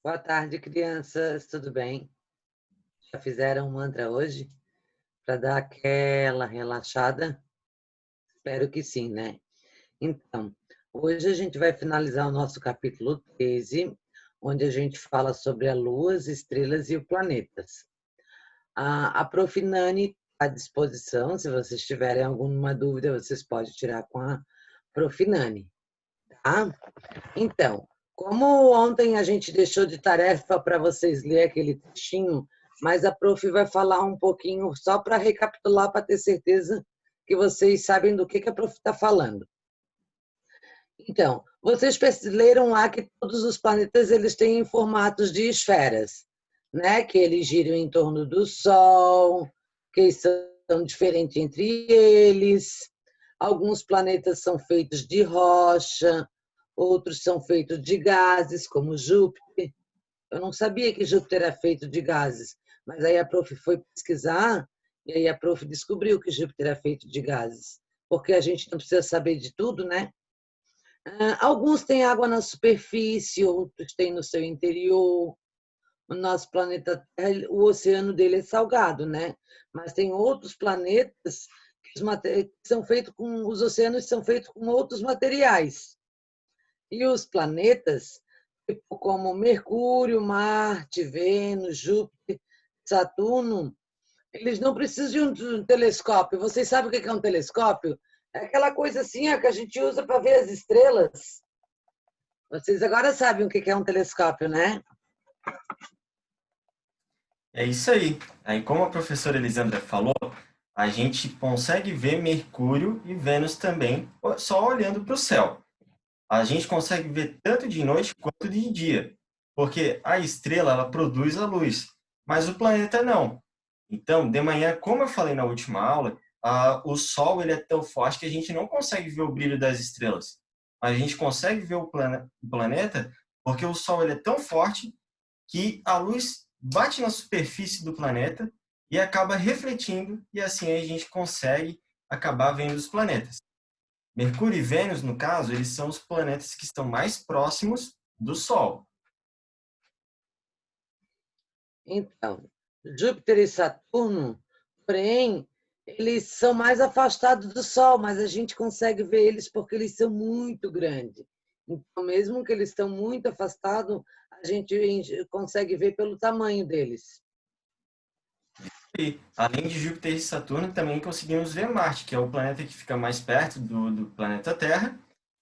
Boa tarde, crianças. Tudo bem? Já fizeram um mantra hoje? Para dar aquela relaxada? Espero que sim, né? Então, hoje a gente vai finalizar o nosso capítulo 13, onde a gente fala sobre a Lua, as estrelas e os planetas. A Prof. Nani está à disposição. Se vocês tiverem alguma dúvida, vocês podem tirar com a Prof. Nani, tá? Então, como ontem a gente deixou de tarefa para vocês ler aquele textinho, mas a prof vai falar um pouquinho só para recapitular, para ter certeza que vocês sabem do que a prof está falando. Então, vocês leram lá que todos os planetas eles têm formatos de esferas, né? Que eles giram em torno do Sol, que são diferentes entre eles. Alguns planetas são feitos de rocha, outros são feitos de gases, como Júpiter. Eu não sabia que Júpiter era feito de gases, mas aí a prof foi pesquisar e aí a prof descobriu que Júpiter é feito de gases, porque a gente não precisa saber de tudo, né? Alguns têm água na superfície, outros têm no seu interior. O nosso planeta Terra, o oceano dele é salgado, né? Mas tem outros planetas que são feitos com os oceanos são feitos com outros materiais. E os planetas, tipo como Mercúrio, Marte, Vênus, Júpiter, Saturno, eles não precisam de um telescópio. Vocês sabem o que é um telescópio? É aquela coisa assim que a gente usa para ver as estrelas. Vocês agora sabem o que é um telescópio, né? É isso aí. Aí, como a professora Elisandra falou, a gente consegue ver Mercúrio e Vênus também, só olhando para o céu. A gente consegue ver tanto de noite quanto de dia, porque a estrela ela produz a luz, mas o planeta não. Então, de manhã, como eu falei na última aula, o Sol ele é tão forte que a gente não consegue ver o brilho das estrelas. Mas a gente consegue ver o planeta porque o Sol ele é tão forte que a luz bate na superfície do planeta e acaba refletindo, e assim a gente consegue acabar vendo os planetas. Mercúrio e Vênus, no caso, eles são os planetas que estão mais próximos do Sol. Então, Júpiter e Saturno, porém, eles são mais afastados do Sol, mas a gente consegue ver eles porque eles são muito grandes. Então, mesmo que eles estão muito afastados, a gente consegue ver pelo tamanho deles. E, além de Júpiter e Saturno, também conseguimos ver Marte, que é o planeta que fica mais perto do planeta Terra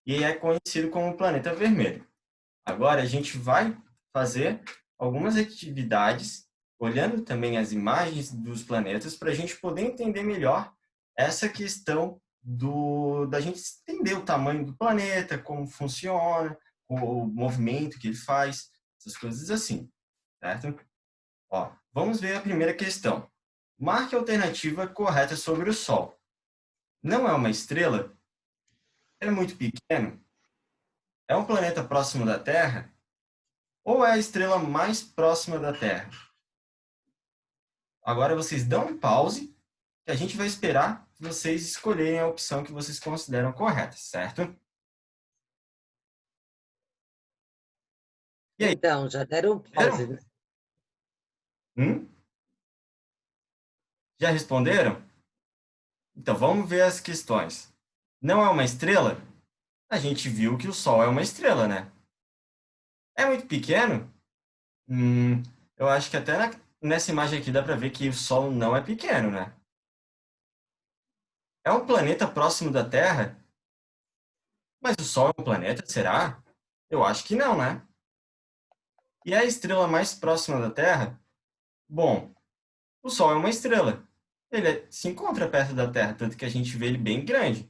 e é conhecido como o planeta vermelho. Agora, a gente vai fazer algumas atividades, olhando também as imagens dos planetas, para a gente poder entender melhor essa questão da gente entender o tamanho do planeta, como funciona, o movimento que ele faz, essas coisas assim, certo? Ó, vamos ver a primeira questão. Marque a alternativa correta sobre o Sol. Não é uma estrela? É muito pequeno? É um planeta próximo da Terra? Ou é a estrela mais próxima da Terra? Agora vocês dão um pause e a gente vai esperar vocês escolherem a opção que vocês consideram correta, certo? E aí, Então, já deram pause, responderam? né? Hum? Já responderam? Então vamos ver as questões. Não é uma estrela? A gente viu que o Sol é uma estrela, né? É muito pequeno? Hum, eu acho que até nessa imagem aqui dá para ver que o Sol não é pequeno, né? É um planeta próximo da Terra? Mas o Sol é um planeta, será? Eu acho que não, né? E a estrela mais próxima da Terra? Bom, o Sol é uma estrela. Ele se encontra perto da Terra, tanto que a gente vê ele bem grande.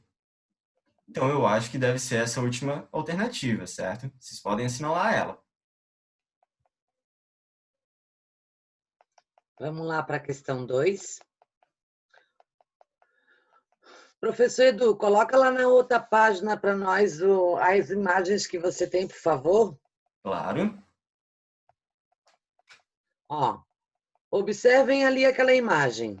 Então eu acho que deve ser essa última alternativa, certo? Vocês podem assinalar ela. Vamos lá para a questão 2. Professor Edu, coloca lá na outra página para nós as imagens que você tem, por favor. Claro. Ó, observem ali aquela imagem.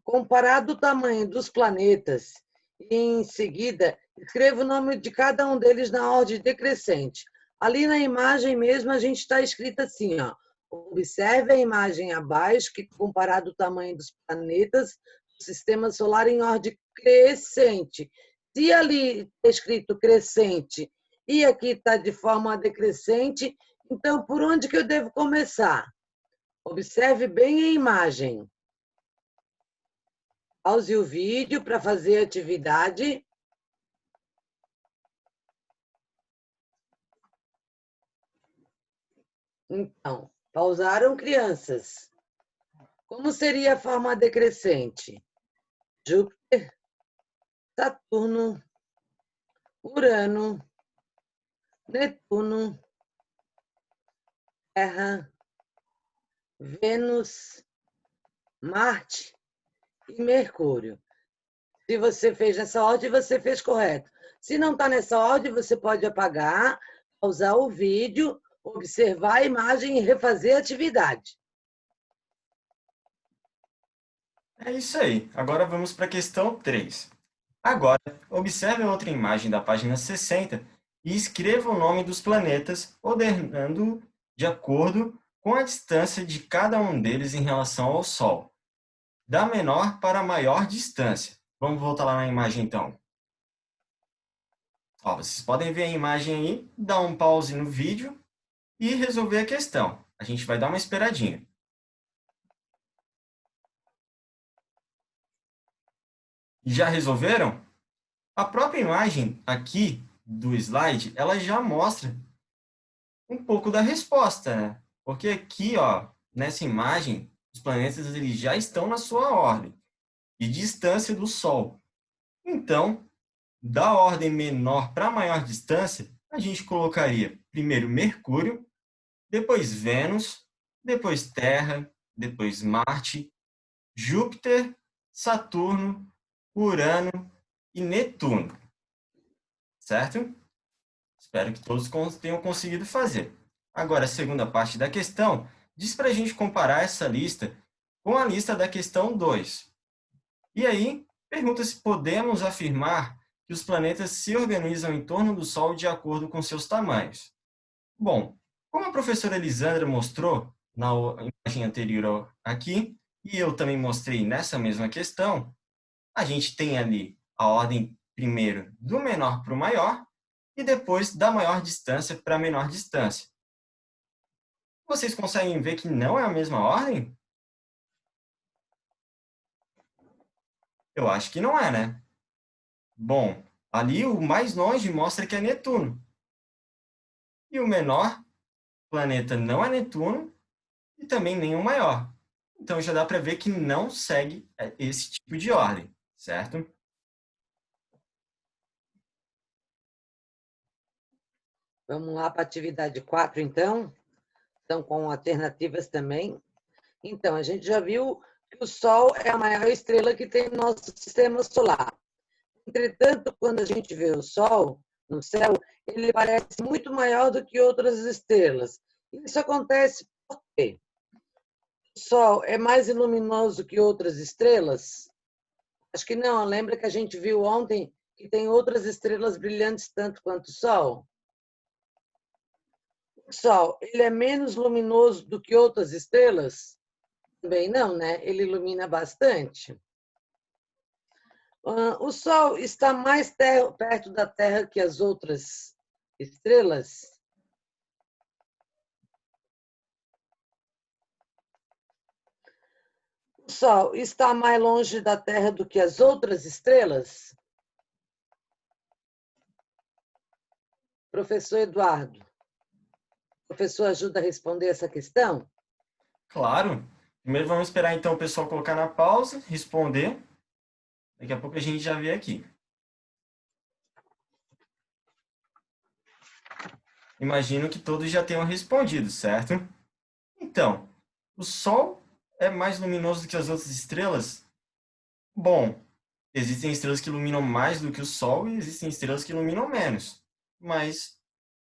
Comparado o tamanho dos planetas, e em seguida, escreva o nome de cada um deles na ordem decrescente. Ali na imagem mesmo, a gente está escrito assim, ó. Observe a imagem abaixo, que comparado o tamanho dos planetas do sistema solar em ordem crescente. Se ali está escrito crescente e aqui está de forma decrescente, então por onde que eu devo começar? Observe bem a imagem. Pause o vídeo para fazer a atividade. Então, pausaram, crianças? Como seria a forma decrescente? Júpiter, Saturno, Urano, Netuno, Terra, Vênus, Marte e Mercúrio. Se você fez nessa ordem, você fez correto. Se não está nessa ordem, você pode apagar, pausar o vídeo, observar a imagem e refazer a atividade. É isso aí. Agora vamos para a questão 3. Agora, observe a outra imagem da página 60 e escreva o nome dos planetas, ordenando de acordo com a distância de cada um deles em relação ao Sol, da menor para a maior distância. Vamos voltar lá na imagem então. Ó, vocês podem ver a imagem aí, dar um pause no vídeo e resolver a questão. A gente vai dar uma esperadinha. Já resolveram? A própria imagem aqui do slide, ela já mostra um pouco da resposta, né? Porque aqui, ó, nessa imagem, os planetas eles já estão na sua ordem de distância do Sol. Então, da ordem menor para maior distância, a gente colocaria primeiro Mercúrio, depois Vênus, depois Terra, depois Marte, Júpiter, Saturno, Urano e Netuno. Certo? Espero que todos tenham conseguido fazer. Agora, a segunda parte da questão diz para a gente comparar essa lista com a lista da questão 2. E aí, pergunta se podemos afirmar que os planetas se organizam em torno do Sol de acordo com seus tamanhos. Bom, como a professora Elisandra mostrou na imagem anterior aqui, e eu também mostrei nessa mesma questão, a gente tem ali a ordem primeiro do menor para o maior, e depois da maior distância para a menor distância. Vocês conseguem ver que não é a mesma ordem? Eu acho que não é, né? Bom, ali o mais longe mostra que é Netuno. E o menor planeta não é Netuno e também nem o maior. Então já dá para ver que não segue esse tipo de ordem, certo? Vamos lá para a atividade 4, então. Estão com alternativas também. Então, a gente já viu que o Sol é a maior estrela que tem no nosso sistema solar. Entretanto, quando a gente vê o Sol no céu, ele parece muito maior do que outras estrelas. Isso acontece por quê? O Sol é mais luminoso que outras estrelas? Acho que não. Lembra que a gente viu ontem que tem outras estrelas brilhantes tanto quanto o Sol? O Sol, ele é menos luminoso do que outras estrelas? Também não, né? Ele ilumina bastante. O Sol está mais perto da Terra que as outras estrelas? O Sol está mais longe da Terra do que as outras estrelas? Professor Eduardo, o professor ajuda a responder essa questão? Claro. Primeiro vamos esperar então o pessoal colocar na pausa, responder. Daqui a pouco a gente já vê aqui. Imagino que todos já tenham respondido, certo? Então, o Sol é mais luminoso do que as outras estrelas? Bom, existem estrelas que iluminam mais do que o Sol e existem estrelas que iluminam menos. Mas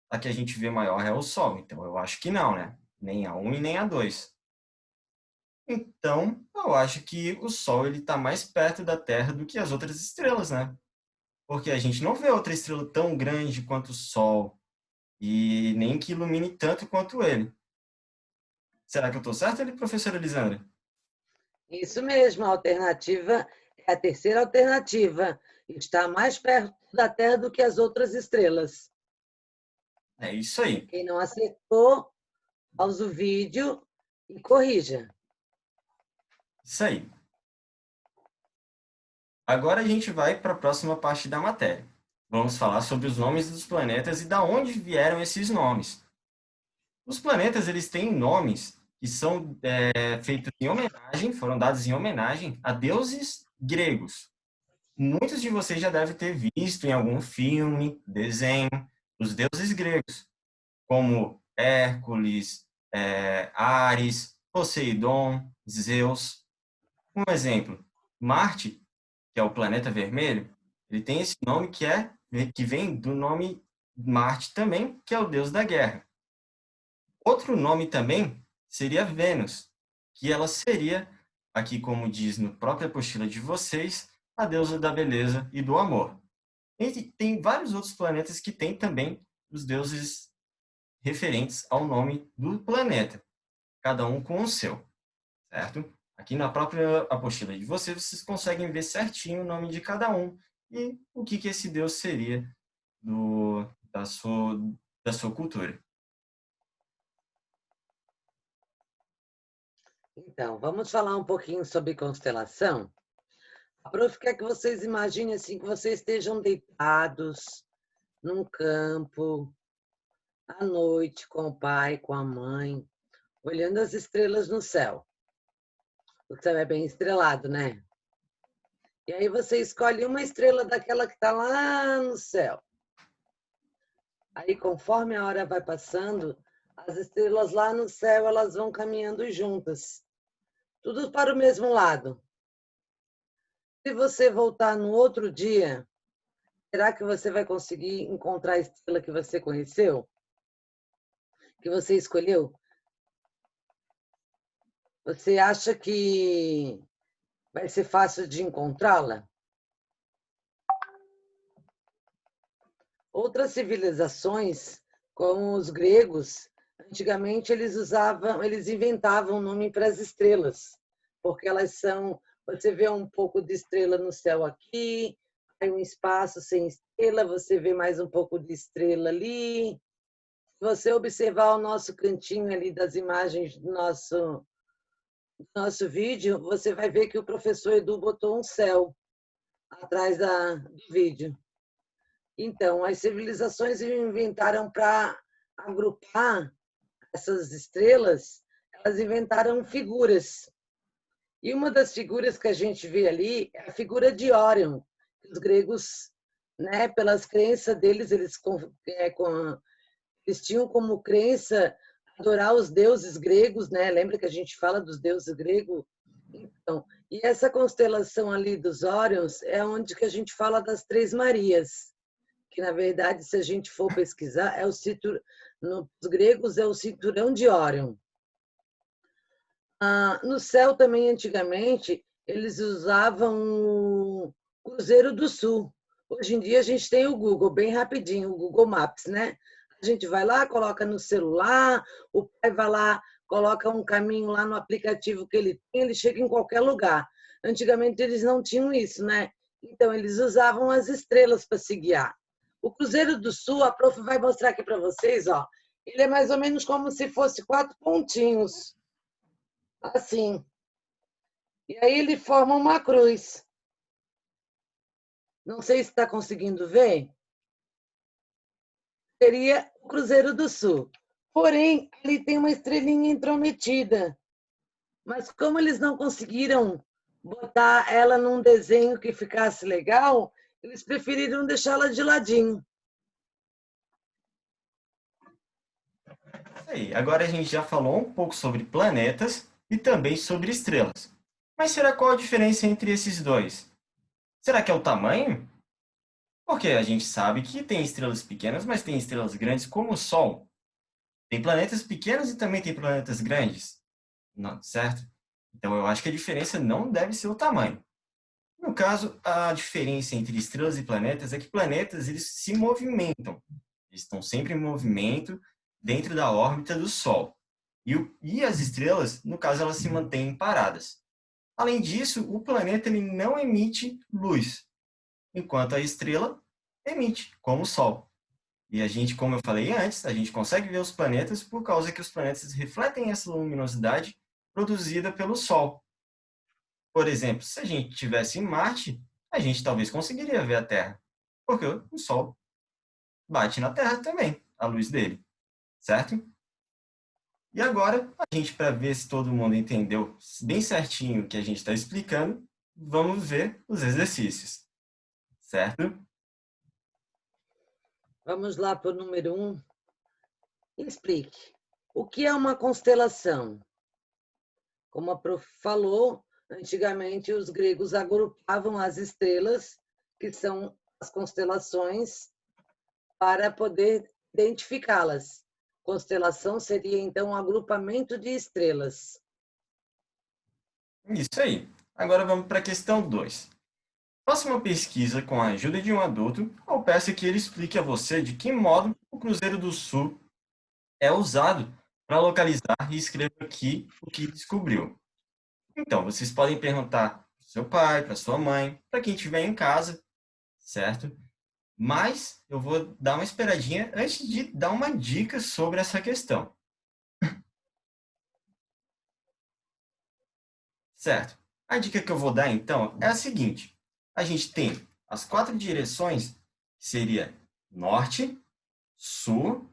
a que a gente vê maior é o Sol, então eu acho que não, né? Nem a 1 e nem a 2. Então, eu acho que o Sol ele está mais perto da Terra do que as outras estrelas, né? Porque a gente não vê outra estrela tão grande quanto o Sol. e nem que ilumine tanto quanto ele. Será que eu estou certo, professora Elisandra? Isso mesmo, a alternativa é a terceira alternativa. Está mais perto da Terra do que as outras estrelas. É isso aí. Quem não acertou, pause o vídeo e corrija. Isso aí. Agora a gente vai para a próxima parte da matéria. Vamos falar sobre os nomes dos planetas e da onde vieram esses nomes. Os planetas, eles têm nomes que são feitos em homenagem, foram dados em homenagem a deuses gregos. Muitos de vocês já devem ter visto em algum filme, desenho, os deuses gregos, como Hércules, Ares, Poseidon, Zeus. Um exemplo, Marte, que é o planeta vermelho, ele tem esse nome que vem do nome Marte também, que é o deus da guerra. Outro nome também seria Vênus, que ela seria, aqui como diz no própria apostila de vocês, a deusa da beleza e do amor. E tem vários outros planetas que têm também os deuses referentes ao nome do planeta, cada um com o seu, certo? Aqui na própria apostila de vocês, vocês conseguem ver certinho o nome de cada um e o que esse deus seria da sua cultura. Então, vamos falar um pouquinho sobre constelação? A prof quer que vocês imaginem assim, que vocês estejam deitados num campo, à noite, com o pai, com a mãe, olhando as estrelas no céu. O céu é bem estrelado, né? E aí você escolhe uma estrela daquela que está lá no céu. Aí, conforme a hora vai passando, as estrelas lá no céu, elas vão caminhando juntas. Tudo para o mesmo lado. Se você voltar no outro dia, será que você vai conseguir encontrar a estrela que você conheceu? Que você escolheu? Você acha que vai ser fácil de encontrá-la? Outras civilizações, como os gregos, antigamente eles inventavam nome para as estrelas, porque elas são, você vê um pouco de estrela no céu aqui, aí um espaço sem estrela, você vê mais um pouco de estrela ali. Se você observar o nosso cantinho ali das imagens do nosso vídeo, você vai ver que o professor Edu botou um céu atrás do vídeo. Então, as civilizações inventaram para agrupar essas estrelas, elas inventaram figuras. E uma das figuras que a gente vê ali é a figura de Órion. Os gregos, né, pelas crenças deles, eles tinham como crença adorar os deuses gregos, né? Lembra que a gente fala dos deuses gregos? Então, e essa constelação ali dos Órions é onde que a gente fala das Três Marias, que na verdade, se a gente for pesquisar, nos gregos é o cinturão de Órion. No céu também, antigamente, eles usavam o Cruzeiro do Sul. Hoje em dia a gente tem o Google, bem rapidinho, o Google Maps, né? A gente vai lá, coloca no celular, o pai vai lá, coloca um caminho lá no aplicativo que ele tem, ele chega em qualquer lugar. Antigamente eles não tinham isso, né? Então eles usavam as estrelas para se guiar. O Cruzeiro do Sul, a prof vai mostrar aqui para vocês, ó. Ele é mais ou menos como se fosse 4 pontinhos. Assim. E aí ele forma uma cruz. Não sei se está conseguindo ver. Seria o Cruzeiro do Sul. Porém, ali tem uma estrelinha intrometida. Mas como eles não conseguiram botar ela num desenho que ficasse legal, eles preferiram deixá-la de ladinho. Aí, agora a gente já falou um pouco sobre planetas e também sobre estrelas. Mas será qual a diferença entre esses dois? Será que é o tamanho? Porque a gente sabe que tem estrelas pequenas, mas tem estrelas grandes como o Sol. Tem planetas pequenos e também tem planetas grandes. Não, certo? Então eu acho que a diferença não deve ser o tamanho. No caso, a diferença entre estrelas e planetas é que planetas eles se movimentam. Eles estão sempre em movimento dentro da órbita do Sol. E as estrelas, no caso, elas se mantêm paradas. Além disso, o planeta ele não emite luz, enquanto a estrela emite, como o Sol. E a gente, como eu falei antes, a gente consegue ver os planetas por causa que os planetas refletem essa luminosidade produzida pelo Sol. Por exemplo, se a gente estivesse em Marte, a gente talvez conseguiria ver a Terra, porque o Sol bate na Terra também, a luz dele, certo? E agora, a gente, para ver se todo mundo entendeu bem certinho o que a gente está explicando, vamos ver os exercícios, certo? Vamos lá para o número 1. Explique. O que é uma constelação? Como a prof falou, antigamente os gregos agrupavam as estrelas, que são as constelações, para poder identificá-las. Constelação seria, então, um agrupamento de estrelas. Isso aí. Agora vamos para a questão 2. Faça uma pesquisa com a ajuda de um adulto ou peça que ele explique a você de que modo o Cruzeiro do Sul é usado para localizar e escreva aqui o que descobriu. Então, vocês podem perguntar para seu pai, para sua mãe, para quem estiver em casa, certo? Mas eu vou dar uma esperadinha antes de dar uma dica sobre essa questão. Certo? A dica que eu vou dar, então, é a seguinte. A gente tem as 4 direções, que seria norte, sul,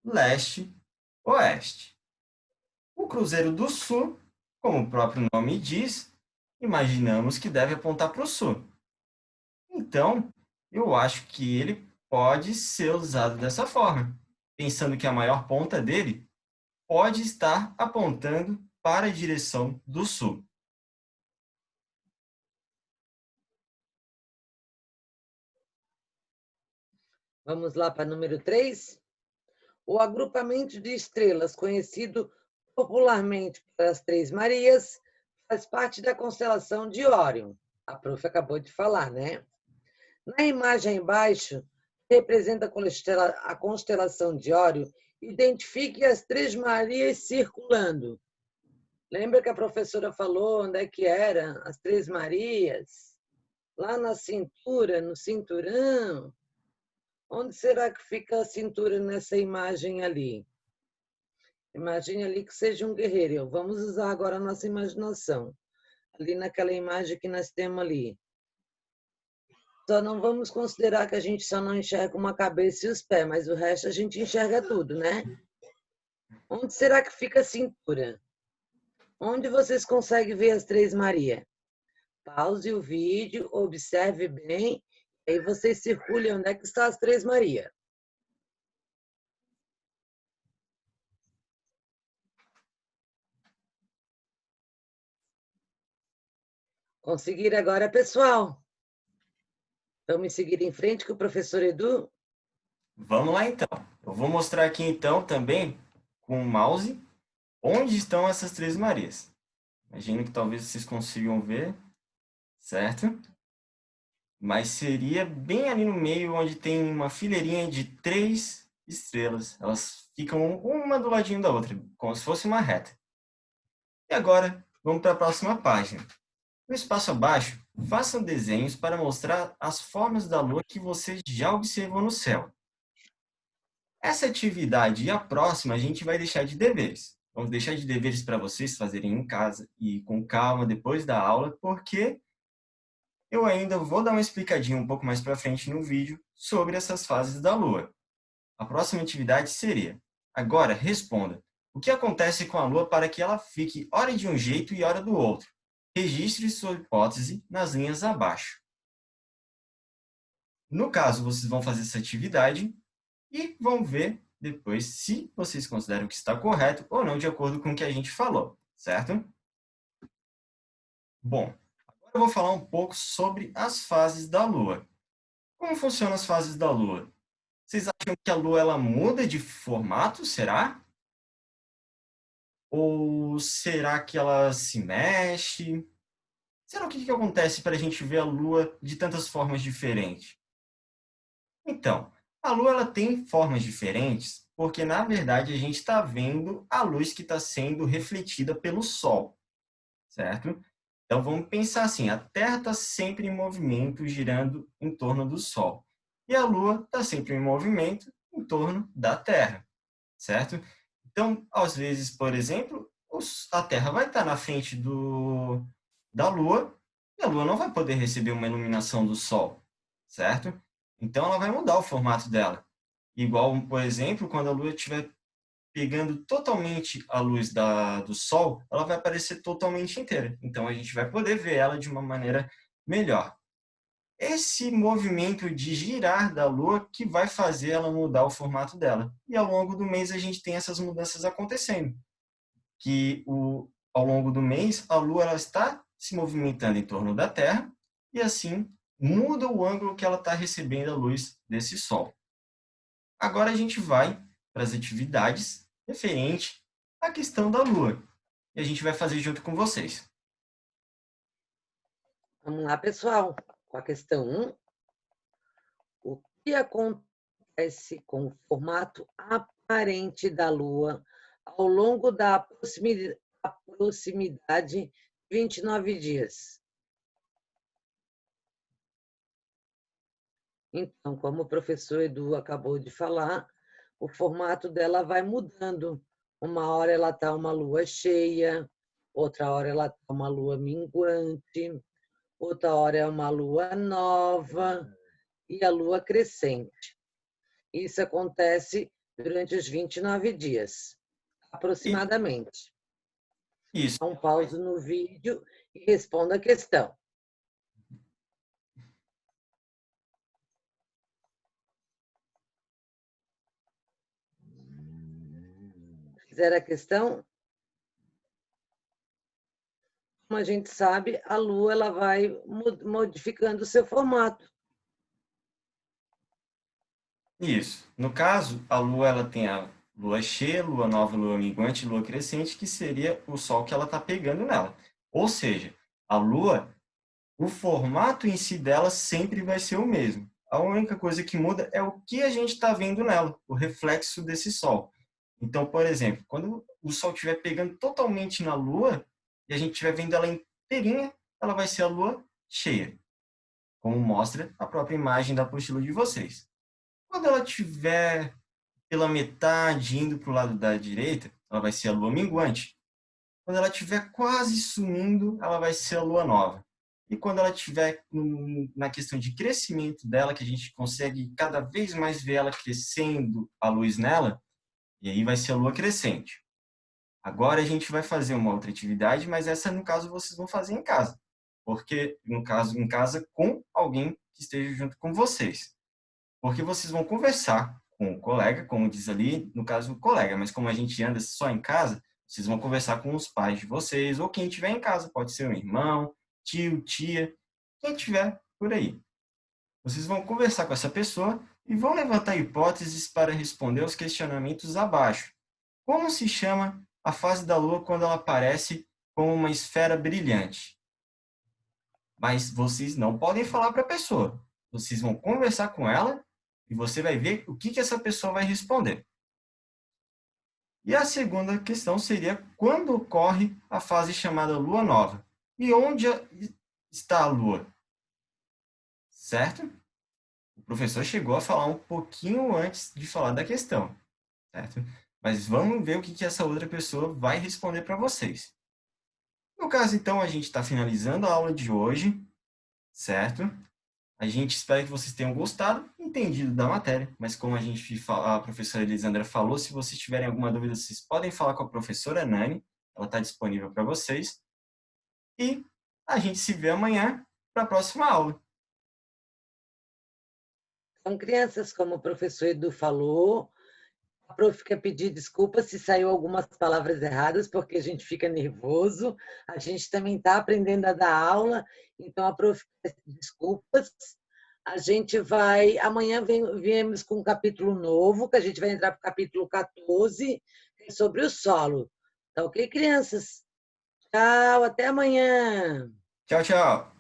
leste, oeste. O Cruzeiro do Sul, como o próprio nome diz, imaginamos que deve apontar para o sul. Então, eu acho que ele pode ser usado dessa forma, pensando que a maior ponta dele pode estar apontando para a direção do sul. Vamos lá para o número 3. O agrupamento de estrelas, conhecido popularmente pelas Três Marias, faz parte da constelação de Órion. A prof acabou de falar, né? Na imagem embaixo, que representa a constelação de Órion, identifique as Três Marias circulando. Lembra que a professora falou onde é que eram as Três Marias? Lá na cintura, no cinturão. Onde será que fica a cintura nessa imagem ali? Imagine ali que seja um guerreiro. Vamos usar agora a nossa imaginação. Ali naquela imagem que nós temos ali. Só não vamos considerar que a gente só não enxerga uma cabeça e os pés, mas o resto a gente enxerga tudo, né? Onde será que fica a cintura? Onde vocês conseguem ver as Três Marias? Pause o vídeo, observe bem, e aí vocês circulem onde é que estão as Três Marias. Conseguiram agora, pessoal? Vamos seguir em frente com o professor Edu? Vamos lá, então. Eu vou mostrar aqui, então, também, com o mouse, onde estão essas Três Marias. Imagino que talvez vocês consigam ver, certo? Mas seria bem ali no meio, onde tem uma fileirinha de 3 estrelas. Elas ficam uma do ladinho da outra, como se fosse uma reta. E agora, vamos para a próxima página. No espaço abaixo, façam desenhos para mostrar as formas da Lua que você já observou no céu. Essa atividade e a próxima a gente vai deixar de deveres. Vamos deixar de deveres para vocês fazerem em casa e com calma depois da aula, porque eu ainda vou dar uma explicadinha um pouco mais para frente no vídeo sobre essas fases da Lua. A próxima atividade seria: agora responda. O que acontece com a Lua para que ela fique hora de um jeito e hora do outro? Registre sua hipótese nas linhas abaixo. No caso, vocês vão fazer essa atividade e vão ver depois se vocês consideram que está correto ou não, de acordo com o que a gente falou, certo? Bom, agora eu vou falar um pouco sobre as fases da Lua. Como funcionam as fases da Lua? Vocês acham que a Lua ela muda de formato, será? Ou será que ela se mexe? Será o que acontece para a gente ver a Lua de tantas formas diferentes? Então, A Lua ela tem formas diferentes porque, na verdade, a gente está vendo a luz que está sendo refletida pelo Sol, certo? Então, vamos pensar assim, a Terra está sempre em movimento, girando em torno do Sol. E a Lua está sempre em movimento em torno da Terra, certo? Então, às vezes, por exemplo, a Terra vai estar na frente da Lua e a Lua não vai poder receber uma iluminação do Sol, certo? Então, ela vai mudar o formato dela. Igual, por exemplo, quando a Lua estiver pegando totalmente a luz do Sol, ela vai aparecer totalmente inteira. Então, a gente vai poder ver ela de uma maneira melhor. Esse movimento de girar da Lua que vai fazer ela mudar o formato dela. E ao longo do mês a gente tem essas mudanças acontecendo. Ao longo do mês, a Lua ela está se movimentando em torno da Terra e assim muda o ângulo que ela está recebendo a luz desse Sol. Agora a gente vai para as atividades referente à questão da Lua. E a gente vai fazer junto com vocês. Vamos lá, pessoal, com a questão 1. O que acontece com o formato aparente da Lua ao longo da proximidade de 29 dias? Então, como o professor Edu acabou de falar, o formato dela vai mudando. Uma hora ela está uma lua cheia, outra hora ela está uma lua minguante, outra hora é uma lua nova e a lua crescente. Isso acontece durante os 29 dias, aproximadamente. Isso. Então, pause no vídeo e responda a questão. Fizeram a questão? Como a gente sabe, a Lua ela vai modificando o seu formato. Isso. No caso, a Lua ela tem a Lua cheia, Lua nova, Lua minguante, Lua crescente, que seria o Sol que ela está pegando nela. Ou seja, a Lua, o formato em si dela sempre vai ser o mesmo. A única coisa que muda é o que a gente está vendo nela, o reflexo desse Sol. Então, por exemplo, quando o Sol estiver pegando totalmente na Lua e a gente estiver vendo ela inteirinha, ela vai ser a Lua cheia, como mostra a própria imagem da apostila de vocês. Quando ela estiver pela metade indo para o lado da direita, ela vai ser a Lua minguante. Quando ela estiver quase sumindo, ela vai ser a Lua nova. E quando ela estiver na questão de crescimento dela, que a gente consegue cada vez mais ver ela crescendo a luz nela, e aí vai ser a Lua crescente. Agora a gente vai fazer uma outra atividade, mas essa, no caso, vocês vão fazer em casa. Porque, no caso, em casa com alguém que esteja junto com vocês. Porque vocês vão conversar com o colega, como diz ali, no caso, o colega, mas como a gente anda só em casa, vocês vão conversar com os pais de vocês, ou quem estiver em casa, pode ser um irmão, tio, tia, quem estiver por aí. Vocês vão conversar com essa pessoa e vão levantar hipóteses para responder aos questionamentos abaixo. Como se chama a fase da Lua quando ela aparece como uma esfera brilhante? Mas vocês não podem falar para a pessoa. Vocês vão conversar com ela e você vai ver o que essa pessoa vai responder. E a segunda questão seria quando ocorre a fase chamada Lua Nova? E onde está a Lua? Certo? O professor chegou a falar um pouquinho antes de falar da questão, certo? Mas vamos ver o que essa outra pessoa vai responder para vocês. No caso, então, a gente está finalizando a aula de hoje, certo? A gente espera que vocês tenham gostado e entendido da matéria, mas como a professora Elisandra falou, se vocês tiverem alguma dúvida, vocês podem falar com a professora Nani, ela está disponível para vocês. E a gente se vê amanhã para a próxima aula. São crianças, como o professor Edu falou. A prof quer pedir desculpas se saiu algumas palavras erradas, porque a gente fica nervoso. A gente também está aprendendo a dar aula, então a prof peço desculpas. A gente vai... Amanhã viemos com um capítulo novo, que a gente vai entrar para o capítulo 14, que é sobre o solo. Tá ok, crianças? Tchau, até amanhã! Tchau, tchau!